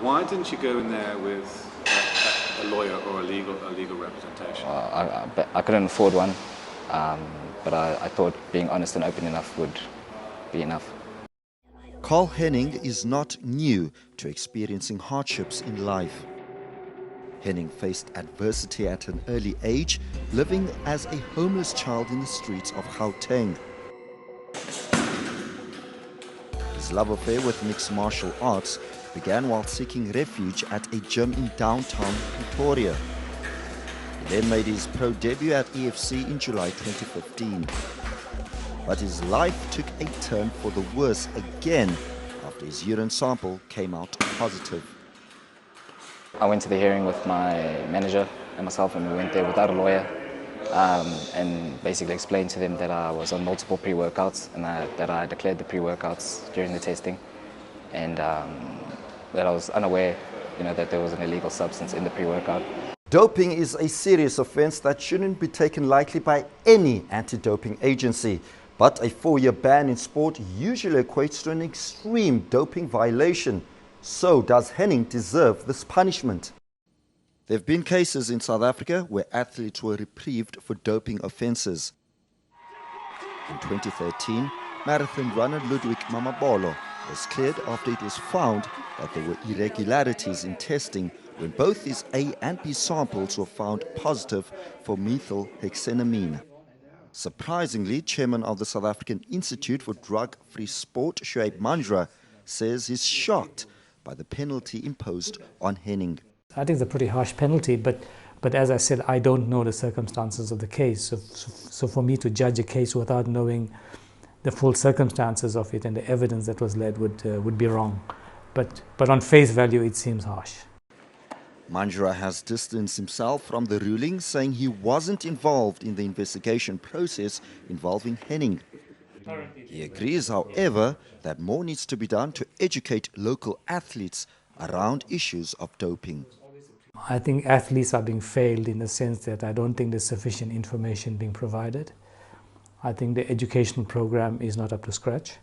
Why didn't you go in there with a lawyer or a legal representation? I couldn't afford one, but I thought being honest and open enough would be enough. Carl Henning is not new to experiencing hardships in life. Henning faced adversity at an early age, living as a homeless child in the streets of Gauteng. His love affair with mixed martial arts began while seeking refuge at a gym in downtown Pretoria. He then made his pro debut at EFC in July 2015. But his life took a turn for the worse again after his urine sample came out positive. I went to the hearing with my manager and myself, and we went there without a lawyer and basically explained to them that I was on multiple pre-workouts and that I declared the pre-workouts during the testing, and that I was unaware, that there was an illegal substance in the pre-workout. Doping is a serious offense that shouldn't be taken lightly by any anti-doping agency. But a 4-year ban in sport usually equates to an extreme doping violation. So does Henning deserve this punishment? There have been cases in South Africa where athletes were reprieved for doping offences. In 2013, marathon runner Ludwig Mamabolo was cleared after it was found that there were irregularities in testing when both his A and B samples were found positive for methylhexanamine. Surprisingly, chairman of the South African Institute for Drug-Free Sport, Shoaib Manjra, says he's shocked by the penalty imposed on Henning. I think it's a pretty harsh penalty, but as I said, I don't know the circumstances of the case. So for me to judge a case without knowing the full circumstances of it and the evidence that was led would be wrong. But on face value, it seems harsh. Manjra has distanced himself from the ruling, saying he wasn't involved in the investigation process involving Henning. He agrees, however, that more needs to be done to educate local athletes around issues of doping. I think athletes are being failed in the sense that I don't think there's sufficient information being provided. I think the educational program is not up to scratch.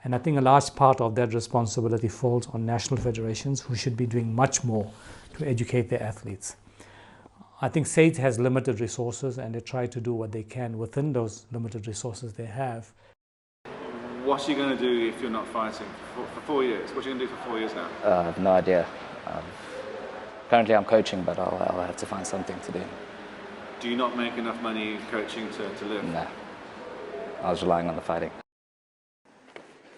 And I think a large part of that responsibility falls on national federations, who should be doing much more to educate their athletes. I think SAID has limited resources, and they try to do what they can within those limited resources they have. What are you going to do if you're not fighting for 4 years? What are you going to do for 4 years now? I have no idea. Currently I'm coaching, but I'll have to find something to do. Do you not make enough money coaching to live? No. I was relying on the fighting.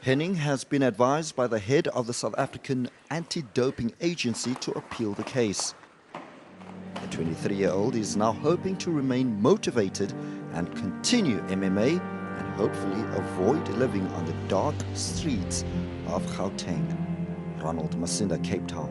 Henning has been advised by the head of the South African Anti-Doping Agency to appeal the case. The 23-year-old is now hoping to remain motivated and continue MMA and hopefully avoid living on the dark streets of Gauteng. Ronald Masinda, Cape Town.